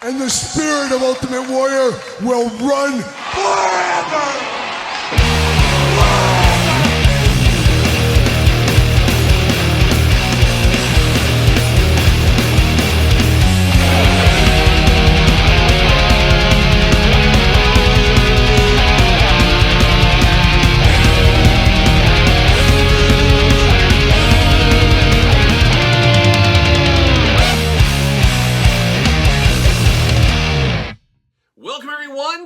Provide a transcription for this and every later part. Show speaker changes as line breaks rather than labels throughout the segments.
And the spirit of Ultimate Warrior will run forever!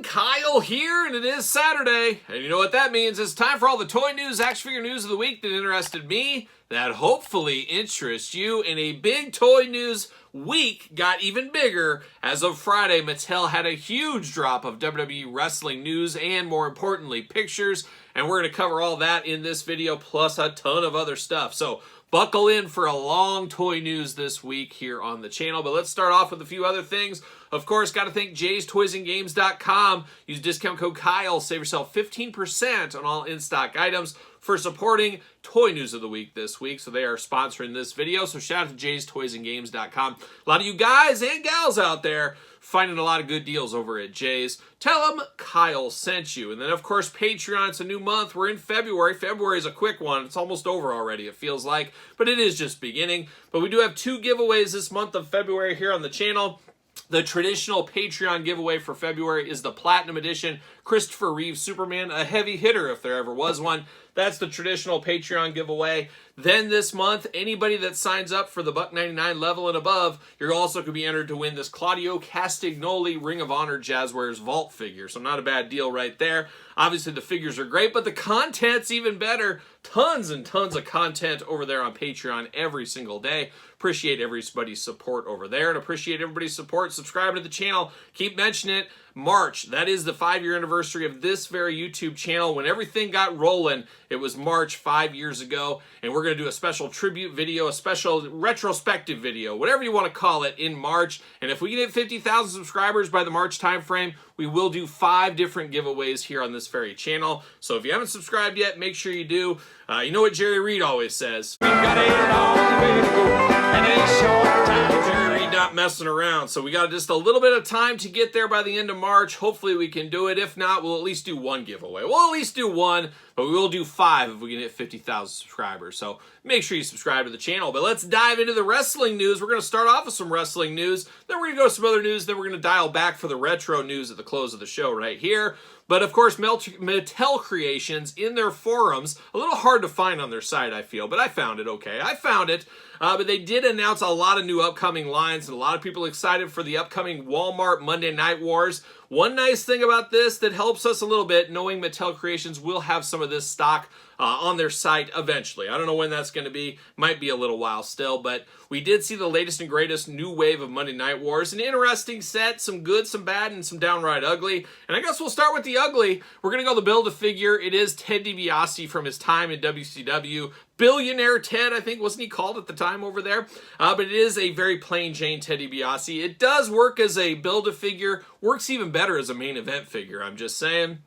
Kyle here, and it is Saturday, and you know what that means. It's time for all the toy news, action figure news of the week that interested me, that hopefully interests you. And a big toy news week got even bigger. As of Friday, Mattel had a huge drop of WWE wrestling news and, more importantly, pictures, and we're going to cover all that in this video, plus a ton of other stuff. So buckle in for a long toy news this week here on the channel. But let's start off with a few other things. Of course, got to thank Jay'sToysandGames.com. Use discount code Kyle. Save yourself 15% on all in-stock items for supporting toy news of the week this week. So they are sponsoring this video. So shout out to Jay'sToysandGames.com. A lot of you guys and gals out there finding a lot of good deals over at Jay's. Tell them Kyle sent you. And then, of course, Patreon. It's a new month. We're in February. February is a quick one. It's almost over already, it feels like. But it is just beginning. But we do have 2 giveaways this month of February here on the channel. The traditional Patreon giveaway for February is the Platinum Edition Christopher Reeve Superman, a heavy hitter if there ever was one. That's the traditional Patreon giveaway. Then this month, anybody that signs up for the $1.99 level and above, you're also going to be entered to win this Claudio Castagnoli Ring of Honor Jazzwares Vault figure. So not a bad deal right there. Obviously, the figures are great, but the content's even better. Tons and tons of content over there on Patreon every single day. Appreciate everybody's support over there, and appreciate everybody's support subscribing to the channel. Keep mentioning it. March, that is the 5-year anniversary of this very YouTube channel. When everything got rolling, it was March 5 years ago, and we're going to do a special tribute video, a special retrospective video, whatever you want to call it, in March. And if we can hit 50,000 subscribers by the March timeframe, we will do 5 different giveaways here on this very channel. So if you haven't subscribed yet, make sure you do. You know what Jerry Reed always says. We've got a long way to go and a short time. Jerry Reed not messing around. So we got just a little bit of time to get there by the end of March. Hopefully we can do it. If not, we'll at least do 1 giveaway. We'll at least do 1, but we will do 5 if we can hit 50,000 subscribers. So make sure you subscribe to the channel. But let's dive into the wrestling news. We're going to start off with some wrestling news. Then we're going to go to some other news. Then we're going to dial back for the retro news at the close of the show right here. But of course, Mattel Creations in their forums, a little hard to find on their site, I feel, but I found it okay. I found it. But they did announce a lot of new upcoming lines, and a lot of people excited for the upcoming Walmart Monday Night Wars. One nice thing about this that helps us a little bit, knowing Mattel Creations will have some of this stock on their site eventually. I don't know when that's going to be. Might be a little while still, but we did see the latest and greatest new wave of Monday Night Wars. An interesting set, some good, some bad, and some downright ugly. And I guess we'll start with the ugly. We're going to go the Build-A-Figure. It is Ted DiBiase from his time in WCW. Billionaire Ted, I think, wasn't he called at the time over there? But it is a very plain Jane Ted DiBiase. It does work as a Build-A-Figure. Works even better as a main event figure, I'm just saying.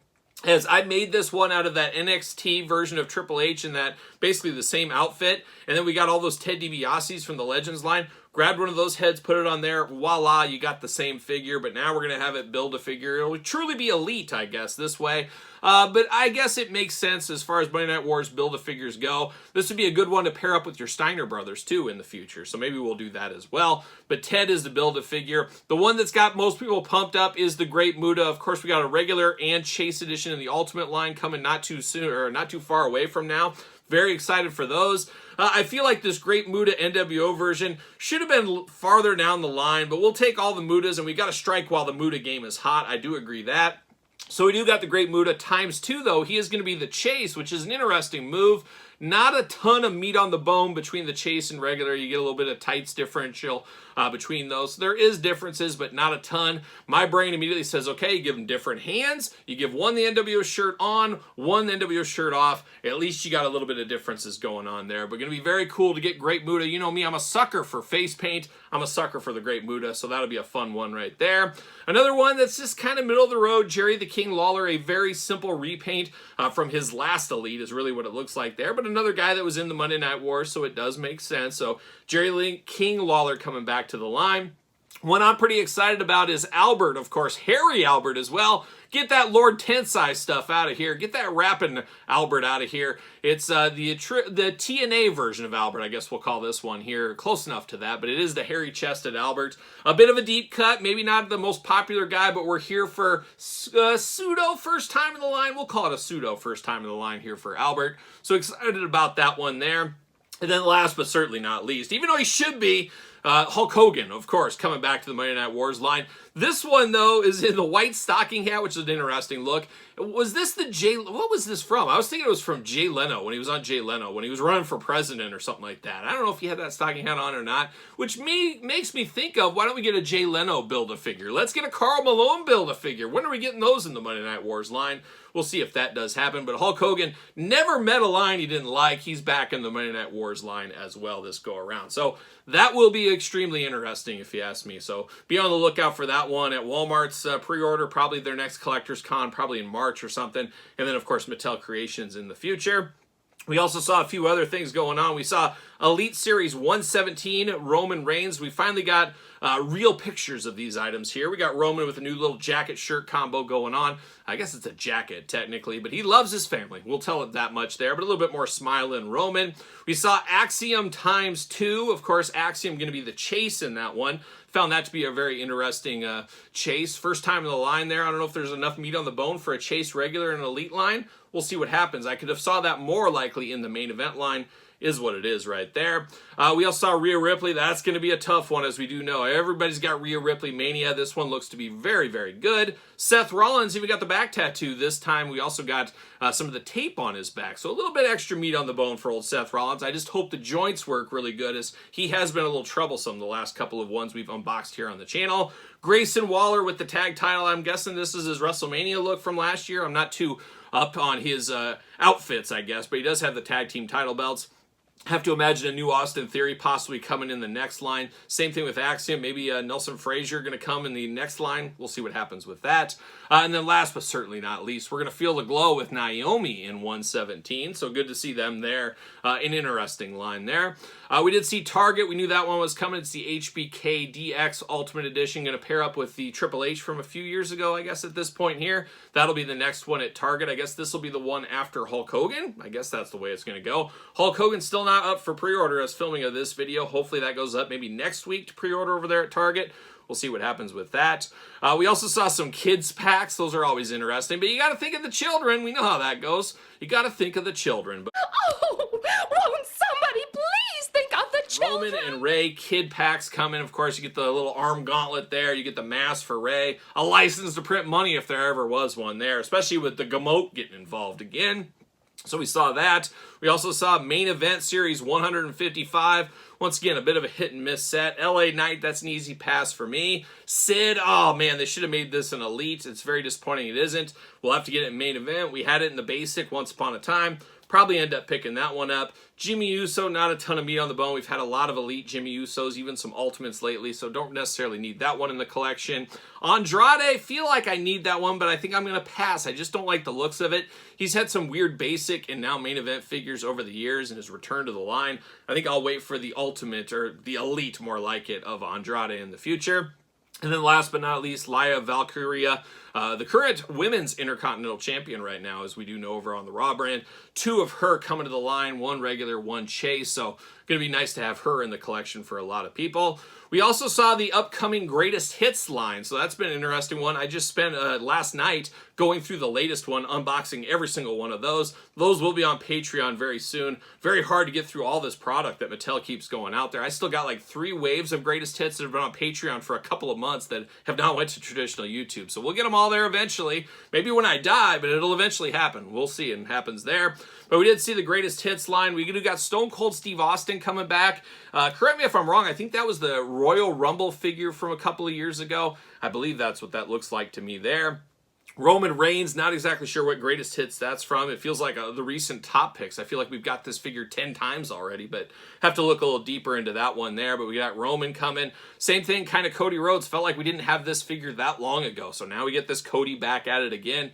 As I made this one out of that NXT version of Triple H in that basically the same outfit. And then we got all those Ted DiBiase's from the Legends line. Grabbed one of those heads, put it on there. Voila, you got the same figure. But now we're going to have it build a figure. It'll truly be elite, I guess, this way. But I guess it makes sense as far as Monday Night Wars Build-A-Figures go. This would be a good one to pair up with your Steiner brothers, too, in the future. So maybe we'll do that as well. But Ted is the Build-A-Figure. The one that's got most people pumped up is the Great Muta. Of course, we got a regular and Chase edition in the Ultimate line coming not too soon, or not too far away from now. Very excited for those. I feel like this Great Muta NWO version should have been farther down the line, but we'll take all the Mutas, and we got to strike while the Muta game is hot. I do agree that. So we do got the Great Muta ×2, though. He is going to be the Chase, which is an interesting move. Not a ton of meat on the bone between the Chase and regular. You get a little bit of tights differential between those. So there is differences, but not a ton. My brain immediately says, okay, you give them different hands. You give one the NWO shirt on, one the NWO shirt off. At least you got a little bit of differences going on there. But going to be very cool to get Great Muta. You know me, I'm a sucker for face paint. I'm a sucker for the Great Muta, so that'll be a fun one right there. Another one that's just kind of middle of the road, Jerry the King Lawler, a very simple repaint from his last Elite is really what it looks like there. But another guy that was in the Monday Night Wars, so it does make sense. So Jerry King Lawler coming back to the line. One I'm pretty excited about is Albert, of course, Harry Albert as well. Get that Lord Tensai stuff out of here. Get that rapping Albert out of here. It's the TNA version of Albert, I guess we'll call this one here. Close enough to that, but it is the hairy-chested Albert. A bit of a deep cut, maybe not the most popular guy, but we're here for pseudo first time in the line. We'll call it a pseudo first time in the line here for Albert. So excited about that one there. And then last but certainly not least, even though he should be, Hulk Hogan, of course, coming back to the Monday Night Wars line. This one, though, is in the white stocking hat, which is an interesting look. Was this the what was this from? I was thinking it was from Jay Leno, when he was on Jay Leno, when he was running for president or something like that. I don't know if he had that stocking hat on or not, which makes me think of, why don't we get a Jay Leno Build-A-Figure? Let's get a Karl Malone Build-A-Figure. When are we getting those in the Monday Night Wars line? We'll see if that does happen. But Hulk Hogan never met a line he didn't like. He's back in the Monday Night Wars line as well this go around. So that will be extremely interesting if you ask me. So be on the lookout for that one at Walmart's pre-order, probably their next Collector's Con, probably in March or something. And then, of course, Mattel Creations in the future. We also saw a few other things going on. We saw Elite Series 117, Roman Reigns. We finally got real pictures of these items here. We got Roman with a new little jacket shirt combo going on. I guess it's a jacket technically, but he loves his family. We'll tell it that much there, but a little bit more smiling Roman. We saw Axiom ×2. Of course, Axiom going to be the chase in that one. Found that to be a very interesting chase. First time in the line there. I don't know if there's enough meat on the bone for a chase regular and elite line. We'll see what happens. I could have saw that more likely in the main event line. Is what it is right there. We also saw Rhea Ripley. That's going to be a tough one, as we do know. Everybody's got Rhea Ripley mania. This one looks to be very, very good. Seth Rollins even got the back tattoo this time. We also got some of the tape on his back. So a little bit extra meat on the bone for old Seth Rollins. I just hope the joints work really good, as he has been a little troublesome the last couple of ones we've unboxed here on the channel. Grayson Waller with the tag title. I'm guessing this is his WrestleMania look from last year. I'm not too up on his outfits, I guess, but he does have the tag team title belts. Have to imagine a new Austin Theory possibly coming in the next line. Same thing with Axiom. Maybe Nelson Frazier going to come in the next line. We'll see what happens with that. And then last but certainly not least, we're going to feel the glow with Naomi in 117. So good to see them there. An interesting line there. We did see Target. We knew that one was coming. It's the HBK DX Ultimate Edition. Going to pair up with the Triple H from a few years ago, I guess, at this point here. That'll be the next one at Target. I guess this will be the one after Hulk Hogan. I guess that's the way it's going to go. Hulk Hogan's still not up for pre-order as filming of this video. Hopefully that goes up maybe next week to pre-order over there at Target. We'll see what happens with that. We also saw some kids packs. Those are always interesting, but you got to think of the children. We know how that goes. You got to think of the children. But
oh, won't somebody please think of the children?
Roman and Ray kid packs coming. Of course, you get the little arm gauntlet there. You get the mask for Ray. A license to print money if there ever was one there, especially with the Gamote getting involved again. So we saw that. We also saw Main Event Series 155. Once again, a bit of a hit and miss set. LA Knight, that's an easy pass for me. Sid, oh man, they should have made this an elite. It's very disappointing it isn't. We'll have to get it in Main Event. We had it in the basic once upon a time. Probably end up picking that one up. Jimmy Uso, not a ton of meat on the bone. We've had a lot of elite Jimmy Usos, even some Ultimates lately, so don't necessarily need that one in the collection. Andrade, feel like I need that one, but I think I'm going to pass. I just don't like the looks of it. He's had some weird basic and now main event figures over the years and his return to the line. I think I'll wait for the Ultimate, or the Elite, more like it, of Andrade in the future. And then last but not least, Laya Valkyria, the current women's Intercontinental Champion right now, as we do know over on the Raw brand. Two of her coming to the line, one regular, one chase. So going to be nice to have her in the collection for a lot of people. We also saw the upcoming Greatest Hits line, so that's been an interesting one. I just spent last night going through the latest one, unboxing every single one of those. Those will be on Patreon very soon. Very hard to get through all this product that Mattel keeps going out there. I still got like 3 waves of Greatest Hits that have been on Patreon for a couple of months that have not went to traditional YouTube. So we'll get them all there eventually. Maybe when I die, but it'll eventually happen. We'll see, and it happens there. But we did see the Greatest Hits line. We got Stone Cold Steve Austin coming back. Correct me if I'm wrong. I think that was the Royal Rumble figure from a couple of years ago. I believe that's what that looks like to me there. Roman Reigns, not exactly sure what Greatest Hits that's from. It feels like the recent top picks. I feel like we've got this figure 10 times already, but have to look a little deeper into that one there. But we got Roman coming. Same thing, kind of Cody Rhodes. Felt like we didn't have this figure that long ago. So now we get this Cody back at it again.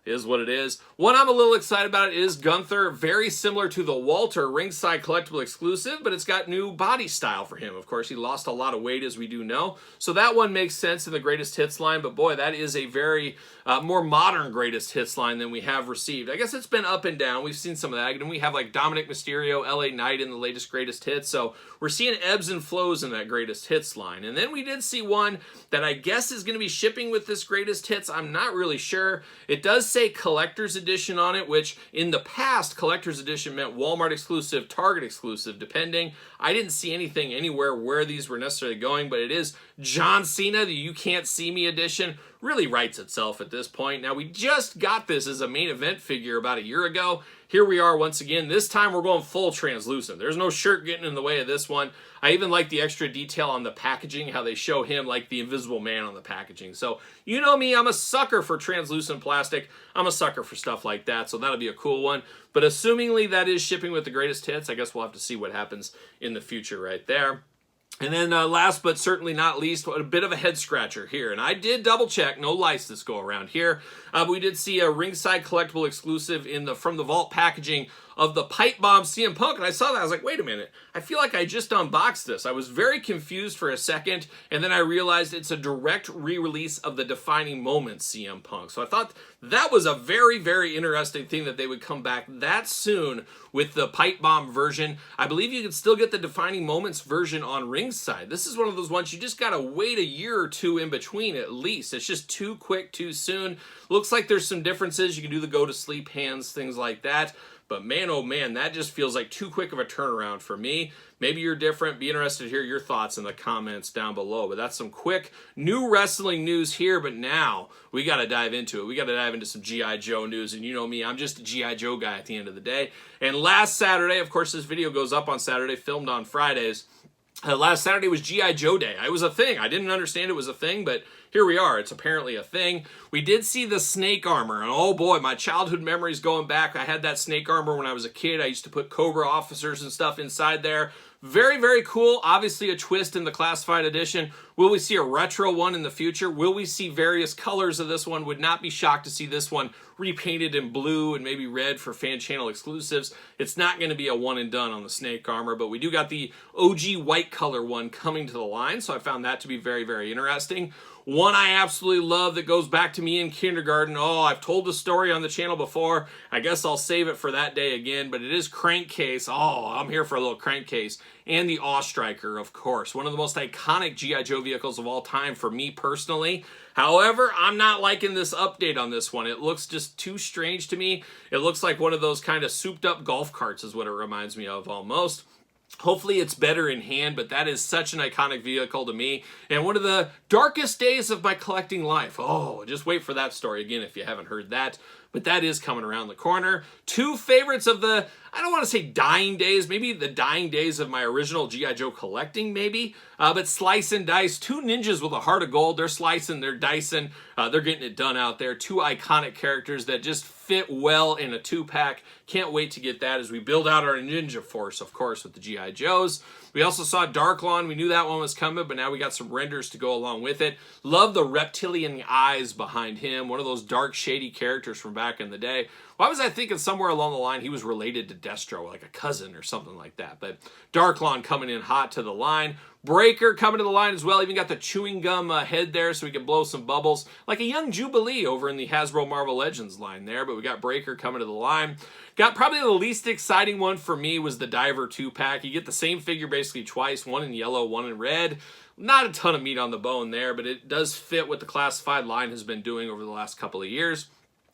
is what it is. One I'm a little excited about is Gunther, very similar to the Walter ringside collectible exclusive, but it's got new body style for him. Of course, he lost a lot of weight, as we do know, so that one makes sense in the greatest hits line, but boy, that is a very more modern greatest hits line than we have received. I guess it's been up and down. We've seen some of that, and we have like Dominic Mysterio, LA Knight in the latest greatest hits, so we're seeing ebbs and flows in that greatest hits line. And then we did see one that I guess is going to be shipping with this greatest hits. I'm not really sure. It does say collector's edition on it, which in the past collector's edition meant Walmart exclusive, Target exclusive, depending. I didn't see anything anywhere where these were necessarily going, but it is John Cena, the You Can't See Me edition. Really writes itself at this point. Now, we just got this as a main event figure about a year ago. Here we are once again. This time we're going full translucent. There's no shirt getting in the way of this one. I even like the extra detail on the packaging, how they show him like the Invisible Man on the packaging. So, you know me, I'm a sucker for translucent plastic. I'm a sucker for stuff like that, so that'll be a cool one. But assumingly that is shipping with the greatest hits, I guess we'll have to see what happens in the future right there. And then last but certainly not least, a bit of a head scratcher here. And I did double check, no lice this go around here. But we did see a ringside collectible exclusive in the From the Vault packaging of the Pipe Bomb CM Punk, and I saw that, I was like, wait a minute, I feel like I just unboxed this. I was very confused for a second, and then I realized it's a direct re-release of the Defining Moments CM Punk. So I thought that was a very, very interesting thing that they would come back that soon with the Pipe Bomb version. I believe you can still get the Defining Moments version on ringside. This is one of those ones you just gotta wait a year or two in between at least. It's just too quick, too soon. Looks like there's some differences. You can do the go to sleep hands, things like that. But man, oh man, that just feels like too quick of a turnaround for me. Maybe you're different. Be interested to hear your thoughts in the comments down below. But that's some quick new wrestling news here. But now we got to dive into it. We got to dive into some G.I. Joe news. And you know me, I'm just a G.I. Joe guy at the end of the day. And last Saturday, of course, this video goes up on Saturday, filmed on Fridays. Last Saturday was G.I. Joe Day. It was a thing. I didn't understand it was a thing, but here we are. It's apparently a thing. We did see the snake armor, and oh boy, my childhood memories going back. I had that snake armor when I was a kid. I used to put Cobra officers and stuff inside there. Very, very cool. Obviously a twist in the classified edition. Will we see a retro one in the future? Will we see various colors of this one? Would not be shocked to see this one repainted in blue and maybe red for fan channel exclusives. It's not going to be a one and done on the snake armor, but we do got the OG white color one coming to the line, so I found that to be very, very interesting. One I absolutely love that goes back to me in kindergarten. Oh, I've told the story on the channel before. I guess I'll save it for that day again, but it is Crankcase. Oh, I'm here for a little Crankcase. And the Awe Striker, of course. One of the most iconic G.I. Joe vehicles of all time for me personally. However, I'm not liking this update on this one. It looks just too strange to me. It looks like one of those kind of souped up golf carts is what it reminds me of almost. Hopefully it's better in hand, but that is such an iconic vehicle to me. And one of the darkest days of my collecting life. Oh, just wait for that story again if you haven't heard that. But that is coming around the corner. Two favorites of the, I don't want to say dying days, maybe the dying days of my original G.I. Joe collecting, maybe. But Slice and Dice, two ninjas with a heart of gold. They're slicing, they're dicing, they're getting it done out there. Two iconic characters that just fit well in a two-pack. Can't wait to get that as we build out our ninja force, of course, with the G.I. Joes. We also saw Dark Lawn. We knew that one was coming, but now we got some renders to go along with it. Love the reptilian eyes behind him. One of those dark, shady characters from back in the day. Why was I thinking somewhere along the line he was related to Destro, like a cousin or something like that? But Dark Lawn coming in hot to the line. Breaker coming to the line as well. Even got the chewing gum head there so we can blow some bubbles. Like a young Jubilee over in the Hasbro Marvel Legends line there. But we got Breaker coming to the line. Got probably the least exciting one for me was the Diver 2-pack. You get the same figure basically twice. One in yellow, one in red. Not a ton of meat on the bone there, but it does fit what the classified line has been doing over the last couple of years.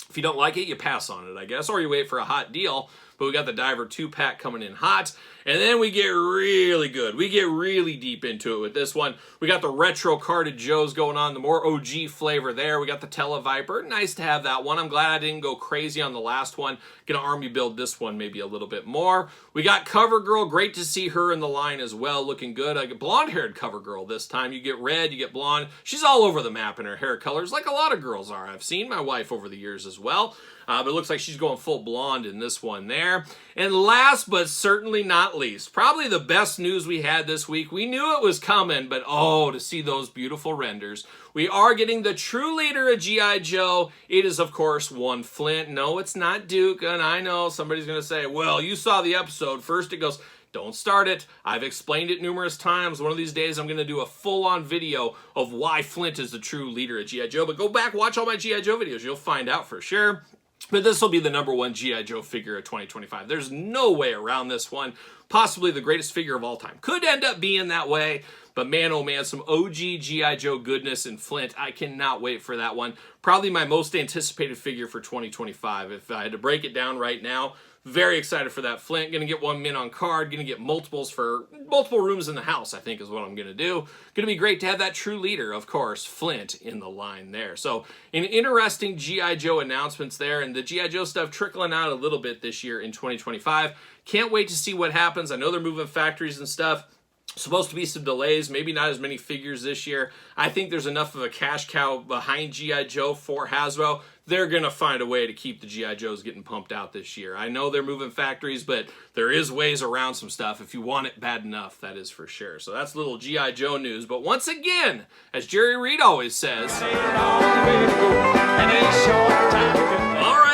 If you don't like it, you pass on it, I guess, or you wait for a hot deal. But we got the Diver 2-pack coming in hot. And then we get really good. We get really deep into it with this one. We got the retro carded Joes going on, the more OG flavor there. We got the Televiper. Nice to have that one. I'm glad I didn't go crazy on the last one. Gonna army build this one maybe a little bit more. We got Cover Girl. Great to see her in the line as well. Looking good. I get blonde-haired Cover Girl this time. You get red, you get blonde. She's all over the map in her hair colors, like a lot of girls are. I've seen my wife over the years as well. But it looks like she's going full blonde in this one there. there. And last but certainly not least, probably the best news we had this week. We knew it was coming, but oh, to see those beautiful renders. We are getting the true leader of G.I. Joe. It is, of course, one Flint. No, it's not Duke. And I know somebody's going to say, well, you saw the episode. First it goes, don't start it. I've explained it numerous times. One of these days I'm going to do a full-on video of why Flint is the true leader of G.I. Joe. But go back, watch all my G.I. Joe videos. You'll find out for sure. But this will be the #1 G.I. Joe figure of 2025. There's no way around this one. Possibly the greatest figure of all time. Could end up being that way. But man, oh man, some OG G.I. Joe goodness in Flint. I cannot wait for that one. Probably my most anticipated figure for 2025. If I had to break it down right now, very excited for that Flint. Going to get one mint on card. Going to get multiples for multiple rooms in the house, I think is what I'm going to do. Going to be great to have that true leader, of course, Flint, in the line there. So an interesting G.I. Joe announcements there, and the G.I. Joe stuff trickling out a little bit this year in 2025. Can't wait to see what happens. I know they're moving factories and stuff. Supposed to be some delays, maybe not as many figures this year. I think there's enough of a cash cow behind G.I. Joe for Hasbro. They're going to find a way to keep the G.I. Joes getting pumped out this year. I know they're moving factories, but there is ways around some stuff if you want it bad enough, that is for sure. So that's little G.I. Joe news. But once again, as Jerry Reed always says,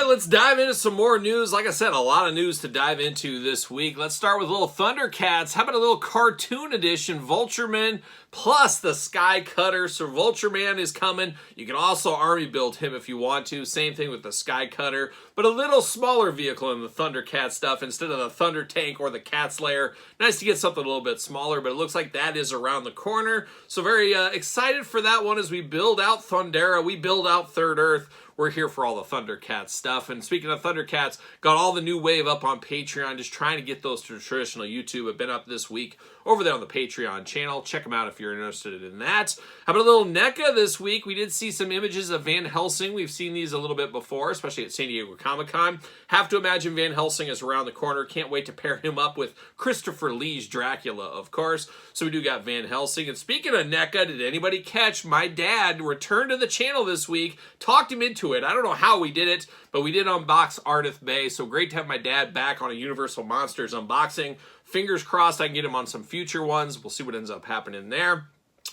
let's dive into some more news. Like I said, a lot of news to dive into this week. Let's start with little Thundercats. How about a little cartoon edition Vultureman plus the Sky Cutter? So Vultureman is coming. You can also army build him if you want to. Same thing with the Sky Cutter, but a little smaller vehicle in the Thundercat stuff instead of the Thunder Tank or the Cat Slayer. Nice to get something a little bit smaller, but it looks like that is around the corner. So very excited for that one as we build out Thundera. We build out Third Earth. We're here for all the Thundercats stuff. And speaking of Thundercats, got all the new wave up on Patreon. Just trying to get those to traditional YouTube. Have been up this week over there on the Patreon channel. Check them out if you're interested in that. How about a little NECA this week? We did see some images of Van Helsing. We've seen these a little bit before, especially at San Diego Comic-Con. Have to imagine Van Helsing is around the corner. Can't wait to pair him up with Christopher Lee's Dracula, of course. So we do got Van Helsing. And speaking of NECA, did anybody catch my dad returned to the channel this week? Talked him into it. I don't know how we did it, but we did unbox Ardith Bay. So great to have my dad back on a Universal Monsters unboxing. Fingers crossed I can get him on some future ones. We'll see what ends up happening there.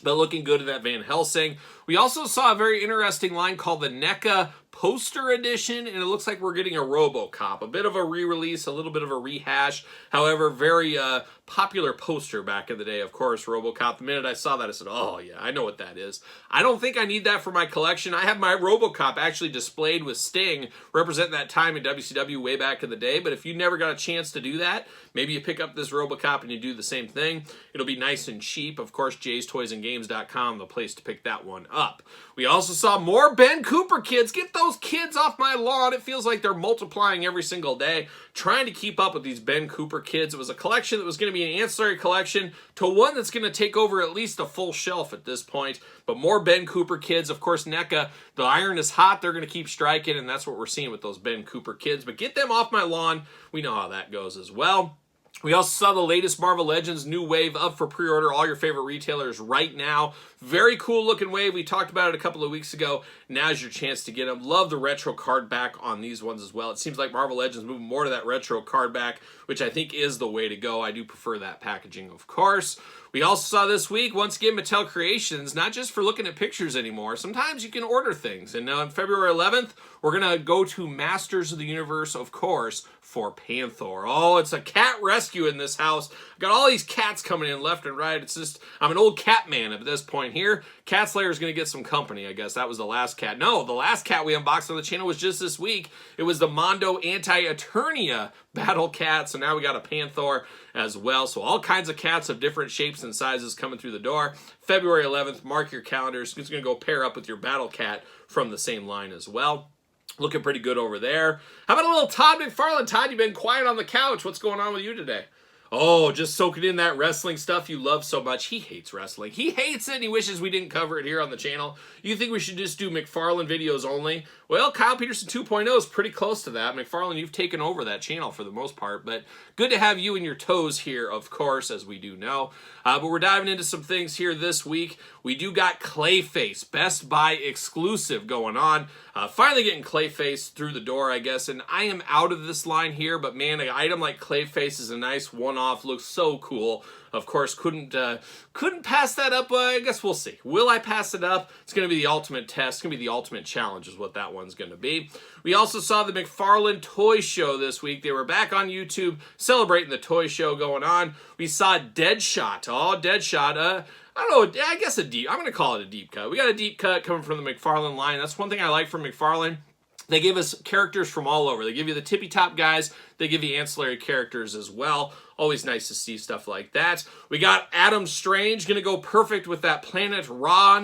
But looking good at that Van Helsing. We also saw a very interesting line called the NECA Poster Edition, and it looks like we're getting a RoboCop. A bit of a re-release, a little bit of a rehash. However, very popular poster back in the day, of course, RoboCop. The minute I saw that, I said, oh yeah, I know what that is. I don't think I need that for my collection. I have my RoboCop actually displayed with Sting, representing that time in WCW way back in the day, but if you never got a chance to do that, maybe you pick up this RoboCop and you do the same thing. It'll be nice and cheap. Of course, jaystoysandgames.com, the place to pick that one up. We also saw more Ben Cooper kids. Get those kids off my lawn. It feels like they're multiplying every single day. Trying to keep up with these Ben Cooper kids. It was a collection that was going to be an ancillary collection to one that's going to take over at least a full shelf at this point. But more Ben Cooper kids. Of course, NECA, the iron is hot. They're going to keep striking, and that's what we're seeing with those Ben Cooper kids. But get them off my lawn. We know how that goes as well. We also saw the latest Marvel Legends new wave up for pre-order. All your favorite retailers right now. Very cool looking wave. We talked about it a couple of weeks ago. Now's your chance to get them. Love the retro card back on these ones as well. It seems like Marvel Legends moving more to that retro card back, which I think is the way to go. I do prefer that packaging, of course. We also saw this week, once again, Mattel Creations, not just for looking at pictures anymore. Sometimes you can order things. And on February 11th, we're going to go to Masters of the Universe, of course, for Panther. Oh, it's a cat rescue in this house. Got all these cats coming in left and right. It's just, I'm an old cat man at this point here. Cat Slayer is going to get some company, I guess. That was the last cat. No, the last cat we unboxed on the channel was just this week. It was the Mondo Anti-Eternia Battle Cat. So now we got a Panther as well. So all kinds of cats of different shapes and sizes coming through the door. February 11th, mark your calendars. It's going to go pair up with your Battle Cat from the same line as well. Looking pretty good over there. How about a little Todd McFarlane? Todd, you've been quiet on the couch. What's going on with you today? Oh, just soaking in that wrestling stuff you love so much. He hates wrestling. He hates it and he wishes we didn't cover it here on the channel. You think we should just do McFarlane videos only? Well, Kyle Peterson 2.0 is pretty close to that. McFarlane, you've taken over that channel for the most part, but good to have you in your toes here, of course, as we do know. But we're diving into some things here this week. We do got Clayface, Best Buy exclusive going on. Finally getting Clayface through the door, I guess, and I am out of this line here, but man, an item like Clayface is a nice one-off, looks so cool. Of course, couldn't pass that up. I guess we'll see. Will I pass it up? It's going to be the ultimate test. It's going to be the ultimate challenge is what that one's going to be. We also saw the McFarlane Toy Show this week. They were back on YouTube celebrating the toy show going on. We saw Deadshot. Oh, Deadshot. I don't know. I guess I'm going to call it a deep cut. We got a deep cut coming from the McFarlane line. That's one thing I like from McFarlane. They give us characters from all over. They give you the tippy top guys. They give you ancillary characters as well. Always nice to see stuff like that. We got Adam Strange, going to go perfect with that Planet Ra,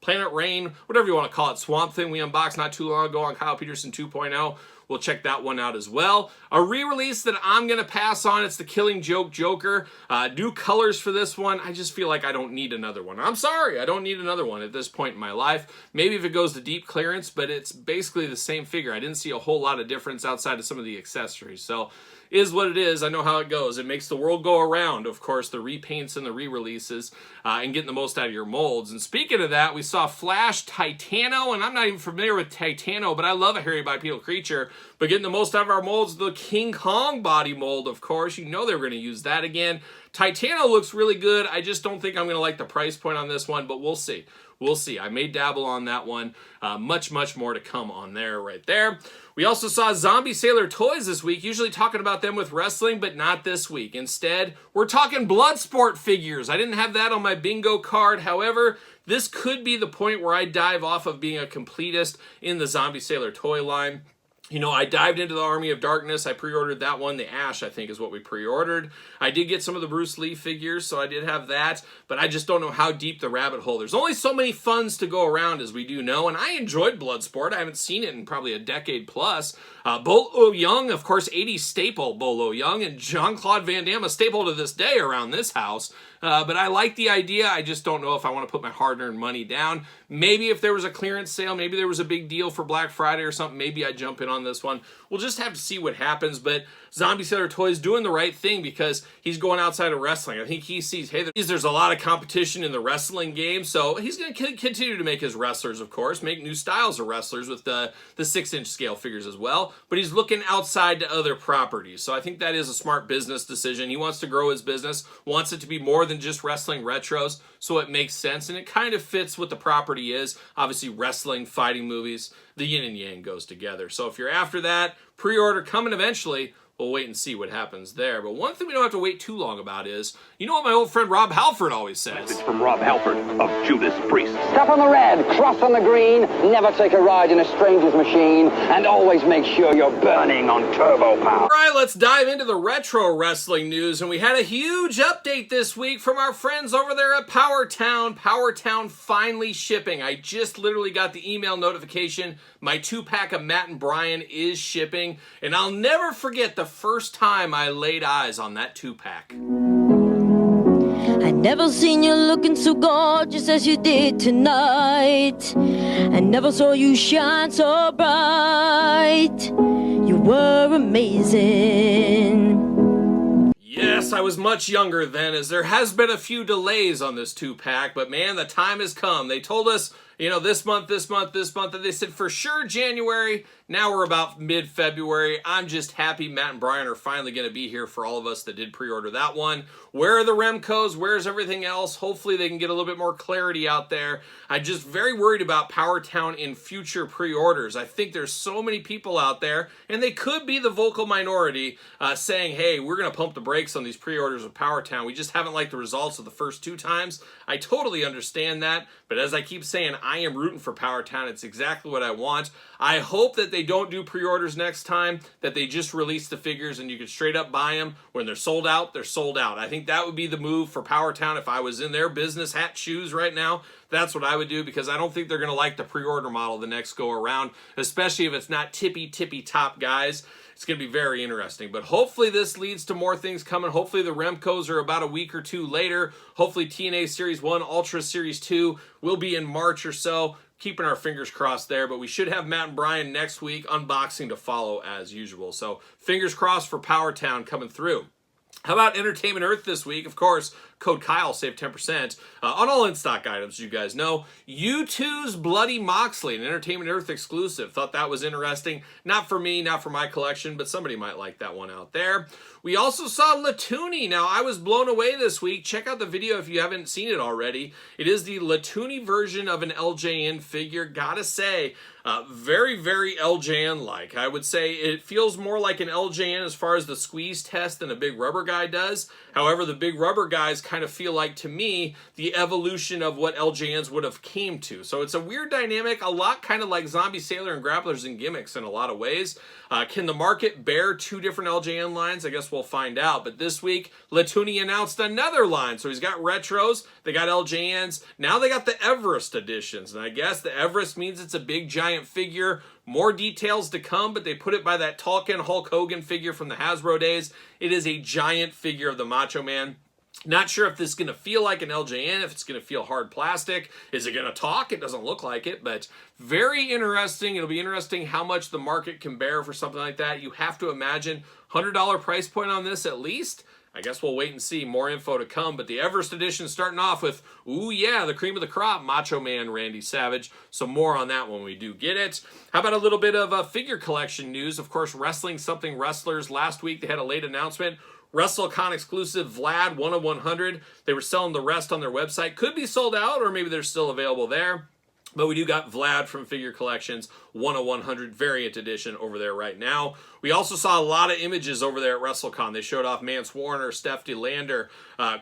Planet Rain, whatever you want to call it, Swamp Thing we unboxed not too long ago on Kyle Peterson 2.0. We'll check that one out as well. A re-release that I'm going to pass on. It's the Killing Joke Joker. New colors for this one. I just feel like I don't need another one. I'm sorry. I don't need another one at this point in my life. Maybe if it goes to deep clearance, but it's basically the same figure. I didn't see a whole lot of difference outside of some of the accessories. So is what it is. I know how it goes. It makes the world go around, of course, the repaints and the re-releases and getting the most out of your molds. And speaking of that, we saw Flash Titano, and I'm not even familiar with Titano, but I love a hairy bipedal creature. But getting the most out of our molds, the King Kong body mold, of course. You know they were going to use that again. Titano looks really good. I just don't think I'm going to like the price point on this one, but we'll see. We'll see. I may dabble on that one. Much more to come on there right there. We also saw Zombie Sailor Toys this week, usually talking about them with wrestling, but not this week. Instead, we're talking Bloodsport figures. I didn't have that on my bingo card. However, this could be the point where I dive off of being a completist in the Zombie Sailor toy line. You know, I dived into the Army of Darkness. I pre-ordered that one. The Ash, I think, is what we pre-ordered. I did get some of the Bruce Lee figures, so I did have that. But I just don't know how deep the rabbit hole. There's only so many funds to go around, as we do know. And I enjoyed Bloodsport. I haven't seen it in probably a decade plus. Bolo Young, of course, 80s staple Bolo Young. And Jean-Claude Van Damme, a staple to this day around this house. But I like the idea. I just don't know if I want to put my hard-earned money down. Maybe if there was a clearance sale, maybe there was a big deal for Black Friday or something, maybe I'd jump in on this one. We'll just have to see what happens, but Zombie Sailor Toys doing the right thing because he's going outside of wrestling. I think he sees, hey, there's a lot of competition in the wrestling game, so he's going to continue to make his wrestlers, of course, make new styles of wrestlers with the 6-inch scale figures as well, but he's looking outside to other properties, so I think that is a smart business decision. He wants to grow his business, wants it to be more than just wrestling retros, so it makes sense, and it kind of fits what the property is. Obviously, wrestling, fighting movies, the yin and yang goes together. So if you're after that, pre-order coming eventually. We'll wait and see what happens there. But one thing we don't have to wait too long about is, you know what my old friend Rob Halford always says?
It's from Rob Halford of Judas Priest.
Step on the red, cross on the green, never take a ride in a stranger's machine, and always make sure you're burning on turbo power.
All right, let's dive into the retro wrestling news. And we had a huge update this week from our friends over there at Powertown. Powertown finally shipping. I just literally got the email notification. My 2-pack of Matt and Brian is shipping. And I'll never forget the first time I laid eyes on that 2-pack.
I never seen you looking so gorgeous as you did tonight. I never saw you shine so bright. You were amazing.
Yes, I was much younger then, as there has been a few delays on this 2-pack, but man, the time has come. They told us, you know, this month, and they said for sure January. Now we're about mid-February. I'm just happy Matt and Brian are finally going to be here for all of us that did pre-order that one. Where are the Remcos? Where's everything else? Hopefully they can get a little bit more clarity out there. I'm just very worried about Powertown in future pre-orders. I think there's so many people out there, and they could be the vocal minority, saying, hey, we're going to pump the brakes on these pre-orders with Powertown. We just haven't liked the results of the first 2 times. I totally understand that, but as I keep saying, I am rooting for Powertown. It's exactly what I want. I hope that they don't do pre-orders next time, that they just release the figures and you can straight up buy them. When they're sold out, they're sold out. I think that would be the move for Powertown if I was in their business hat shoes right now. That's what I would do, because I don't think they're going to like the pre-order model the next go around, especially if it's not tippy top guys. It's going to be very interesting. But hopefully this leads to more things coming. Hopefully the Remcos are about a week or two later. Hopefully TNA Series 1, Ultra Series 2 will be in March or so. Keeping our fingers crossed there. But we should have Matt and Brian next week. Unboxing to follow as usual. So fingers crossed for Power Town coming through. How about Entertainment Earth this week? Of course, code Kyle, save 10% on all in-stock items, you guys know. U2's Bloody Moxley, an Entertainment Earth exclusive. Thought that was interesting. Not for me, not for my collection, but somebody might like that one out there. We also saw Latoonie. Now, I was blown away this week. Check out the video if you haven't seen it already. It is the Latoonie version of an LJN figure. Gotta say, very, very LJN-like. I would say it feels more like an LJN as far as the squeeze test than a big rubber guy does. However, the big rubber guys kind of feel like, to me, the evolution of what LJNs would have came to. So it's a weird dynamic, a lot kind of like Zombie Sailor and Grapplers and Gimmicks in a lot of ways. Can the market bear two different LJN lines? I guess we'll find out. But this week, Latoonie announced another line. So he's got retros, they got LJNs, now they got the Everest editions. And I guess the Everest means it's a big giant figure. More details to come, but they put it by that Tolkien Hulk Hogan figure from the Hasbro days. It is a giant figure of the Macho Man. Not sure if this is going to feel like an LJN, if it's going to feel hard plastic. Is it going to talk? It doesn't look like it, but very interesting. It'll be interesting how much the market can bear for something like that. You have to imagine $100 price point on this at least. I guess we'll wait and see. More info to come. But the Everest edition starting off with, ooh yeah, the cream of the crop, Macho Man Randy Savage. So more on that when we do get it. How about a little bit of figure collection news? Of course, Wrestling Something Wrestlers. Last week they had a late announcement. WrestleCon exclusive Vlad 1 of 100. They were selling the rest on their website. Could be sold out, or maybe they're still available there. But we do got Vlad from Figure Collections 1 of 100 variant edition over there right now. We also saw a lot of images over there at WrestleCon. They showed off Mance Warner, Steph DeLander,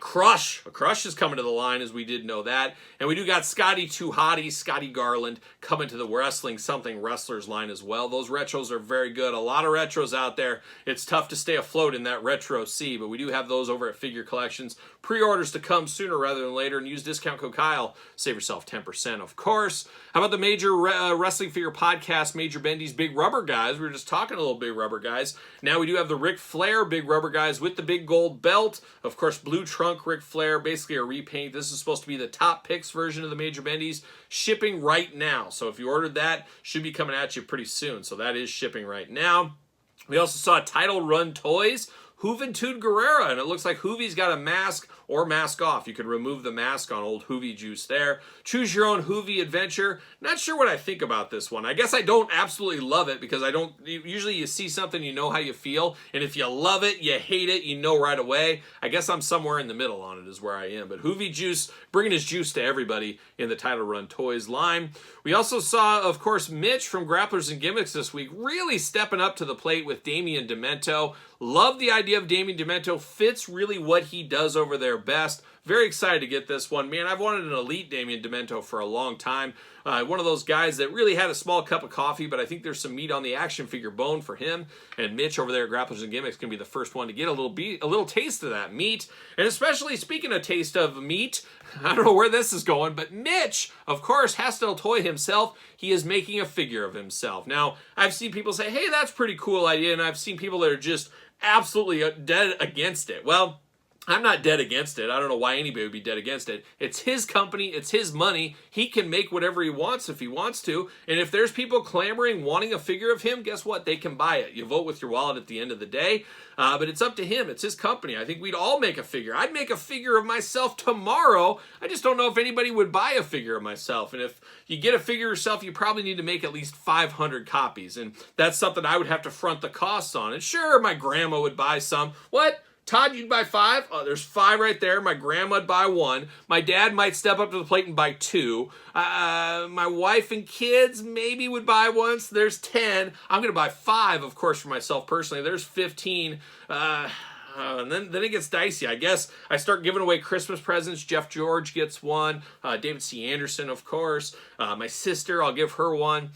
Crush. Crush is coming to the line, as we did know that. And we do got Scotty 2 Hottie, Scotty Garland, coming to the Wrestling Something Wrestlers line as well. Those retros are very good. A lot of retros out there. It's tough to stay afloat in that retro sea, but we do have those over at Figure Collections. Pre-orders to come sooner rather than later, and use discount code Kyle. Save yourself 10%, of course. How about the Major Wrestling Figure Podcast, Major Bendy's Big Rubber Guys? We were just talking a little Big Rubber Guys. Now we do have the Ric Flair Big Rubber Guys with the big gold belt. Of course, blue trunk Ric Flair, basically a repaint. This is supposed to be the Top Picks version of the Major Bendy's. Shipping right now. So if you ordered that, should be coming at you pretty soon. So that is shipping right now. We also saw Title Run Toys, Juventud Guerrera, and it looks like Juvi's got a mask or mask off. You can remove the mask on old Juvi Juice there. Choose your own Juvi adventure. Not sure what I think about this one. I guess I don't absolutely love it, because I don't, usually you see something, you know how you feel, and if you love it, you hate it, you know right away. I guess I'm somewhere in the middle on it is where I am. But Juvi Juice, bringing his juice to everybody in the Title Run Toys line. We also saw, of course, Mitch from Grapplers and Gimmicks this week really stepping up to the plate with Damian Demento. Love the idea of Damian Demento. Fits really what he does over there best. Very excited to get this one. Man, I've wanted an elite Damian Demento for a long time. One of those guys that really had a small cup of coffee, but I think there's some meat on the action figure bone for him. And Mitch over there at Grapplers and Gimmicks can be the first one to get a little taste of that meat. And especially, speaking of taste of meat, I don't know where this is going, but Mitch, of course, has to toy himself. He is making a figure of himself. Now, I've seen people say, hey, that's a pretty cool idea, and I've seen people that are just absolutely dead against it. Well, I'm not dead against it. I don't know why anybody would be dead against it. It's his company. It's his money. He can make whatever he wants if he wants to. And if there's people clamoring, wanting a figure of him, guess what? They can buy it. You vote with your wallet at the end of the day. But it's up to him. It's his company. I think we'd all make a figure. I'd make a figure of myself tomorrow. I just don't know if anybody would buy a figure of myself. And if you get a figure yourself, you probably need to make at least 500 copies. And that's something I would have to front the costs on. And sure, my grandma would buy some. What? Todd, you'd buy 5? Oh, there's 5 right there. My grandma'd buy 1. My dad might step up to the plate and buy 2. My wife and kids maybe would buy 1. So there's 10. I'm going to buy 5, of course, for myself personally. There's 15. And then it gets dicey. I guess I start giving away Christmas presents. Jeff George gets 1. David C. Anderson, of course. My sister, I'll give her 1.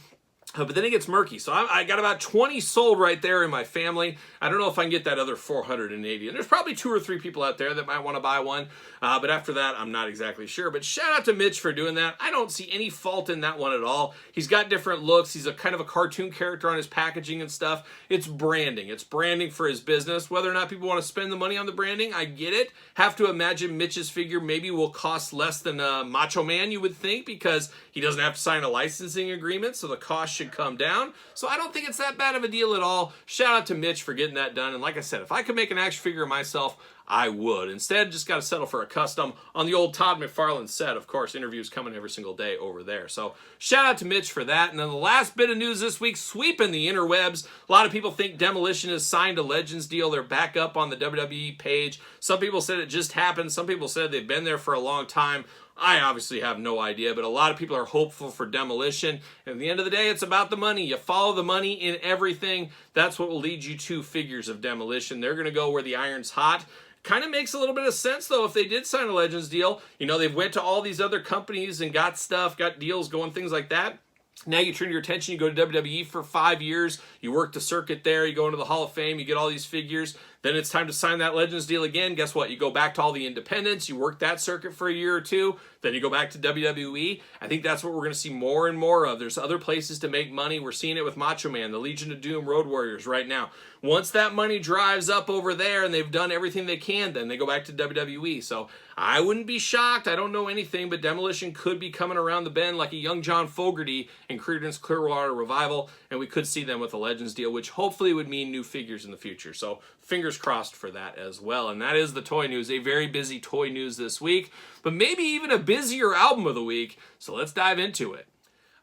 But then it gets murky. So I got about 20 sold right there in my family. I don't know if I can get that other 480. And there's probably 2 or 3 people out there that might want to buy one. But after that, I'm not exactly sure. But shout out to Mitch for doing that. I don't see any fault in that one at all. He's got different looks. He's a kind of a cartoon character on his packaging and stuff. It's branding. It's branding for his business. Whether or not people want to spend the money on the branding, I get it. Have to imagine Mitch's figure maybe will cost less than Macho Man, you would think, because he doesn't have to sign a licensing agreement, so the cost should come down. So I don't think it's that bad of a deal at all. Shout out to Mitch for getting that done. And like I said, if I could make an action figure myself, I would. Instead, just got to settle for a custom on the old Todd McFarlane set. Of course, interviews coming every single day over there. So shout out to Mitch for that. And then the last bit of news this week, sweeping the interwebs. A lot of people think Demolition has signed a Legends deal. They're back up on the WWE page. Some people said it just happened. Some people said they've been there for a long time. I obviously have no idea, but a lot of people are hopeful for Demolition. And at the end of the day, it's about the money. You follow the money in everything. That's what will lead you to figures of Demolition. They're going to go where the iron's hot. Kind of makes a little bit of sense, though, if they did sign a Legends deal. You know, they've went to all these other companies and got stuff, got deals going, things like that. Now you turn your attention, you go to WWE for 5 years, you work the circuit there, you go into the Hall of Fame, you get all these figures, then it's time to sign that Legends deal again. Guess what? You go back to all the independents, you work that circuit for a year or two, then you go back to WWE. I think that's what we're going to see more and more of. There's other places to make money. We're seeing it with Macho Man, the Legion of Doom, Road Warriors right now. Once that money drives up over there and they've done everything they can, then they go back to WWE. So I wouldn't be shocked. I don't know anything, but Demolition could be coming around the bend like a young John Fogerty in Creedence Clearwater Revival, and we could see them with a Legends deal, which hopefully would mean new figures in the future. So fingers crossed for that as well. And that is the toy news. A very busy toy news this week, but maybe even a busier album of the week. So let's dive into it.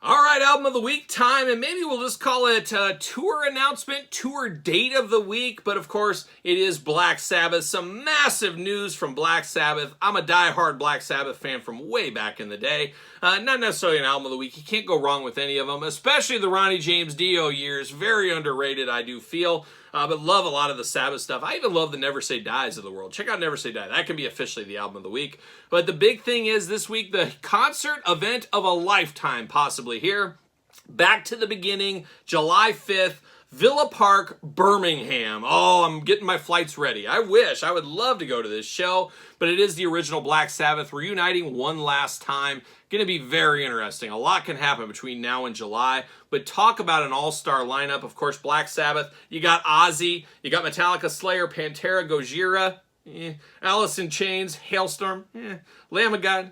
All right, album of the week time, and maybe we'll just call it tour announcement, tour date of the week, but of course, it is Black Sabbath. Some massive news from Black Sabbath. I'm a diehard Black Sabbath fan from way back in the day. Not necessarily an album of the week. You can't go wrong with any of them, especially the Ronnie James Dio years. Very underrated, I do feel. But love a lot of the Sabbath stuff. I even love the Never Say Dies of the world. Check out Never Say Die. That can be officially the album of the week. But the big thing is this week, the concert event of a lifetime possibly here. Back to the beginning, July 5th, Villa Park, Birmingham. Oh, I'm getting my flights ready. I would love to go to this show, but it is the original Black Sabbath reuniting one last time. Going to be very interesting. A lot can happen between now and July, but talk about an all-star lineup. Of course, Black Sabbath, you got Ozzy, you got Metallica, Slayer, Pantera, Gojira, Alice in Chains, Hailstorm, Lamb of God,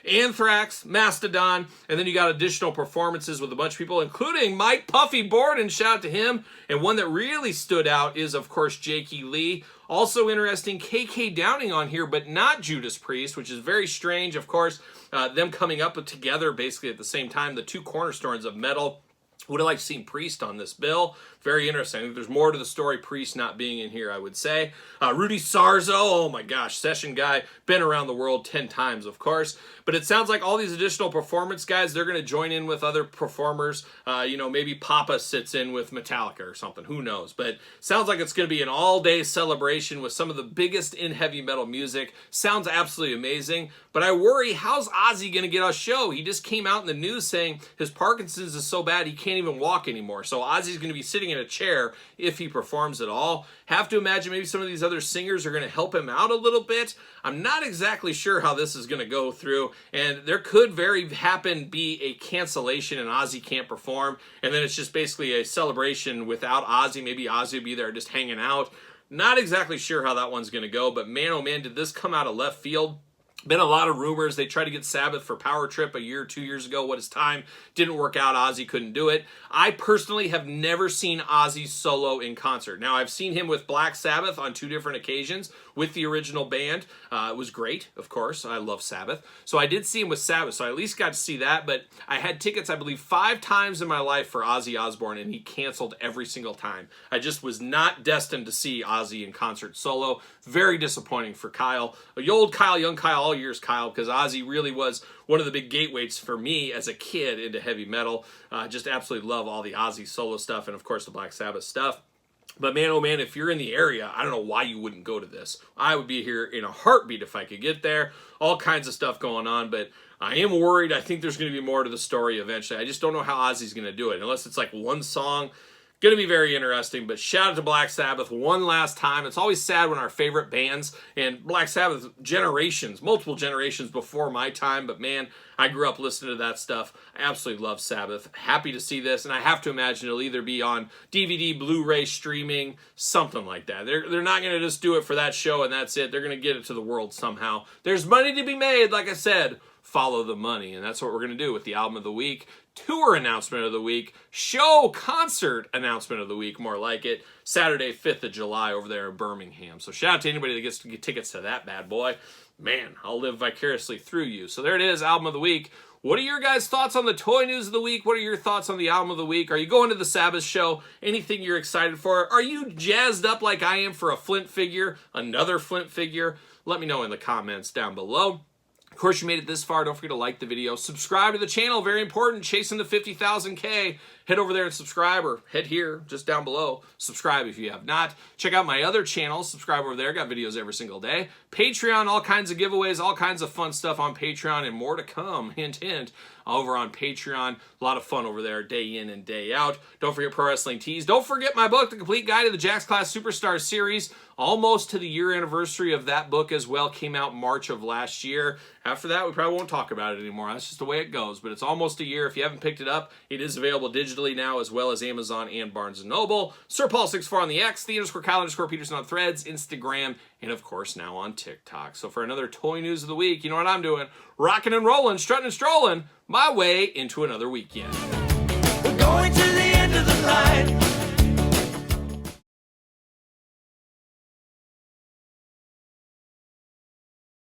Anthrax, Mastodon, and then you got additional performances with a bunch of people, including Mike Puffy Borden, shout out to him, and one that really stood out is, of course, Jakey Lee. Also interesting, KK Downing on here, but not Judas Priest, which is very strange, of course, them coming up together basically at the same time, the two cornerstones of metal. Would have liked to see Priest on this bill. Very interesting. I think there's more to the story, Priest not being in here, I would say. Rudy Sarzo, oh my gosh, session guy, been around the world 10 times, of course. But it sounds like all these additional performance guys, they're going to join in with other performers. Maybe Papa sits in with Metallica or something, who knows. But sounds like it's going to be an all-day celebration with some of the biggest in heavy metal music. Sounds absolutely amazing. But I worry, how's Ozzy going to get a show? He just came out in the news saying his Parkinson's is so bad he can't even walk anymore. So Ozzy's going to be sitting in a chair if he performs at all. Have to imagine maybe some of these other singers are going to help him out a little bit. I'm not exactly sure how this is going to go through, and there could be a cancellation and Ozzy can't perform, and then it's just basically a celebration without Ozzy. Maybe Ozzy will be there just hanging out. Not exactly sure how that one's going to go, but man, oh man, did this come out of left field. Been a lot of rumors. They tried to get Sabbath for Power Trip a year, 2 years ago. What is time? Didn't work out. Ozzy couldn't do it. I personally have never seen Ozzy solo in concert. Now, I've seen him with Black Sabbath on 2 different occasions with the original band. It was great, of course. I love Sabbath. So I did see him with Sabbath, so I at least got to see that. But I had tickets, I believe, 5 times in my life for Ozzy Osbourne, and he canceled every single time. I just was not destined to see Ozzy in concert solo. Very disappointing for Kyle. Old Kyle, young Kyle, all years Kyle, because Ozzy really was one of the big gateways for me as a kid into heavy metal. Just absolutely love all the Ozzy solo stuff and, of course, the Black Sabbath stuff. But man, oh man, if you're in the area, I don't know why you wouldn't go to this. I would be here in a heartbeat if I could get there. All kinds of stuff going on, but I am worried. I think there's going to be more to the story eventually. I just don't know how Ozzy's going to do it, unless it's like one song. Going to be very interesting, but shout out to Black Sabbath one last time. It's always sad when our favorite bands, and Black Sabbath generations, multiple generations before my time, but man, I grew up listening to that stuff. I absolutely love Sabbath. Happy to see this, and I have to imagine it'll either be on DVD, Blu-ray, streaming, something like that. They're not going to just do it for that show and that's it. They're going to get it to the world somehow. There's money to be made, like I said. Follow the money, and that's what we're going to do with the album of the week, tour announcement of the week, show concert announcement of the week, more like it, Saturday, 5th of July over there in Birmingham. So shout out to anybody that gets to get tickets to that bad boy. Man, I'll live vicariously through you. So there it is, album of the week. What are your guys' thoughts on the toy news of the week? What are your thoughts on the album of the week? Are you going to the Sabbath show? Anything you're excited for? Are you jazzed up like I am for a Flint figure, another Flint figure? Let me know in the comments down below. Of course, you made it this far. Don't forget to like the video. Subscribe to the channel. Very important. Chasing the 50,000K. Head over there and subscribe, or head here, just down below. Subscribe if you have not. Check out my other channels. Subscribe over there. Got videos every single day. Patreon, all kinds of giveaways, all kinds of fun stuff on Patreon, and more to come. Hint, hint. Over on Patreon. A lot of fun over there, day in and day out. Don't forget Pro Wrestling Tees. Don't forget my book, The Complete Guide to the Jakks Class Superstar Series. Almost to the year anniversary of that book as well. Came out March of last year. After that, we probably won't talk about it anymore. That's just the way it goes. But it's almost a year. If you haven't picked it up, it is available digitally now, as well as Amazon and Barnes & Noble. Sir Paul64 on the X, _Kyle_Peterson on Threads, Instagram, and of course now on TikTok. So for another toy news of the week, you know what I'm doing? Rocking and rolling, strutting and strolling, my way into another weekend.
We're going to the end of the line.